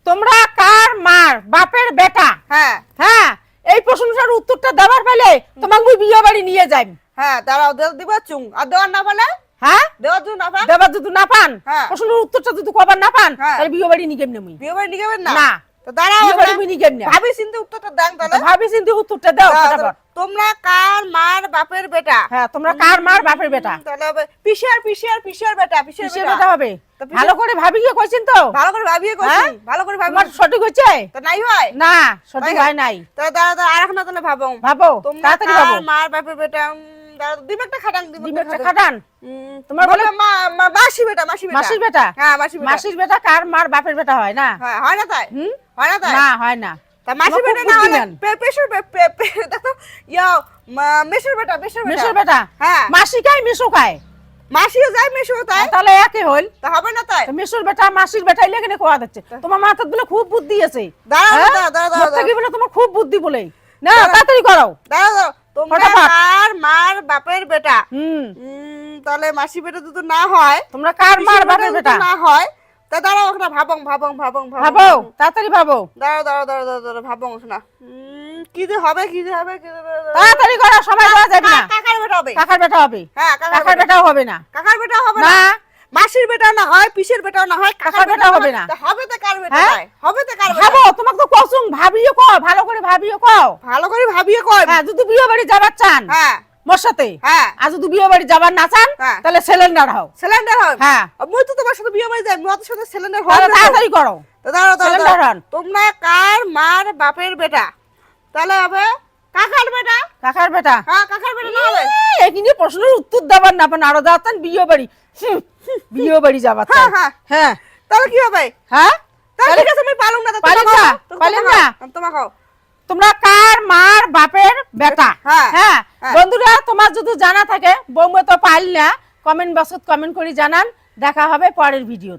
তোমরা কার মার বাপের বেটা? হ্যাঁ হ্যাঁ, এই প্রশ্নটার উত্তরটা দেওয়ার পেলে তোমাকে মুই বিয়ে বাড়ি নিয়ে যাই। হ্যাঁ দাঁড়াও দিবা চুং আর দেওয়ার না পালে হ্যাঁ, দেওয়ার জন্য না পান দেবার যদি না পান, হ্যাঁ। প্রশ্নের উত্তরটা যদি কবার না পান, হ্যাঁ। তাহলে বিয়ে বাড়ি নিয়ে কেমনে মুই? বিয়ে বাড়ি নিয়ে যাবেন না না, তো দাঁড়াও বিয়ে বাড়ি মুই নিয়ে কেমনে? ভাবি চিন্তা উত্তরটা দেন তাহলে ভাবি চিন্তে উত্তরটা দাও ফটাফট। তোমরা কার মার বাপের বেটা? হ্যাঁ, তোমরা কার মার বাপের বেটা? তাহলে হবে পিসিয়ার বেটা পিসিয়ার কিসের বেটা বেটা হবে? তো পিসের- ভালো করে ভাবিয়ে কইছেন তো? ভালো করে ভাবিয়ে হ্যাঁ? কইছি ভালো করে ভাবি তোমার সঠিক হচ্ছে? তো নাই হয় না, সঠিক হয় হয় নাই। তাহলে দাঁড়া আর এখন তাহলে ভাবো ভাবো, তোমরা তাড়াতাড়ি কার ভাবো। মার বাপের বেটা দাঁড়া দিমাগটা খাটান দিমাগটা খাটান। তোমার বলে মাসি বেটা মাসির বেটা? হ্যাঁ মাসি বেটা মাসির বেটা কার মার বাপের বেটা হয় না? হ্যাঁ হয় না তাই হুম? হয় না তাই না, হয় না। তা মাসি তোমার বেটা খুব না হলে বুদ্ধিমান। পেশের দেখো মেশের বেটা মেসোর বেটা? হ্যাঁ মাসি খায়, মেসো খায়। মাসিও যায় মেশেও তাই তাহলে একই হইল। তা হবে না তাই তো মেসোর বেটা মাসির বেটা এলে কেন কোয়া যাচ্ছে? তোমার মাথার বলে খুব বুদ্ধি আছে। দাঁড়াও হ্যাঁ? দাঁড়াও মোর থেকে বলে তোমার খুব বুদ্ধি বলে। না, দাঁড়াও। তাড়াতাড়ি করো। দাঁড়াও তোমরা ফটাফট। কার মার বাপের বেটা হুম, তাহলে মাসি বেটা যদি না হয় তোমরা কার মার বাপের বেটা? না হয় তা দাঁড়াও ওখানে ভাবং ভাবো, তাড়াতাড়ি ভাবো। দাঁড়াও ভাবং শোনা কি যে হবে তাড়াতাড়ি করো, সময় দেওয়া যাবে না। কাকার বেটা হবে কাকার বেটা হবে? হ্যাঁ কাকার বেটাও হবে না। কাকার বেটা হবে না, না মাসির বেটা না হয় পিসের বেটাও না হয় কাকার বেটা হবে না। তা হবে তো কার বেটা হ্যাঁ? হয়? হবে তো কার বেটা ভাবো, তোমাকে তো কসুম ভাবিও কও, ভালো করে ভাবিও কও। ভালো করে ভাবিয়ে কয় হ্যাঁ, যদি বিয়ে বাড়ি যাবার চান হ্যাঁ মোর সাথে, হ্যাঁ আর যদি বিয়ে বাড়ি যাবার না চান, হ্যাঁ। তাহলে সিলিন্ডার হও। সিলিন্ডার হয় হ্যাঁ, মুই তো তোমার সাথে বিয়ে বাড়ি যাই মুই সাথে সিলিন্ডার তাহলে হয় তাড়াতাড়ি করো। সিলিন্ডার হন। তোমরা কার মার বাপের বেটা? তাহলে হবে কাকার বেটা কাকার বেটা? হ্যাঁ কাকার বেটা না হবে এখানে প্রশ্নের উত্তর দেবার না পান, আরো যাচ্ছেন বিয়ে বাড়ি। বিয়ে বাড়ি যাবার চান। হ্যাঁ, হ্যাঁ। হ্যাঁ, তাহলে কি হবে হ্যাঁ, তাহলে তাহলে ঠিক আছে আমি পালুম না পালেন না? পালেন না? তোমার খাও তোমরা কার মার বাপের বেটা? হ্যাঁ, হ্যাঁ, হ্যাঁ। বন্ধুরা, তোমার যদি জানা থাকে বৌমা তো পাইল না, কমেন্ট বক্সত কমেন্ট করে জানান। দেখা হবে পরের ভিডিও।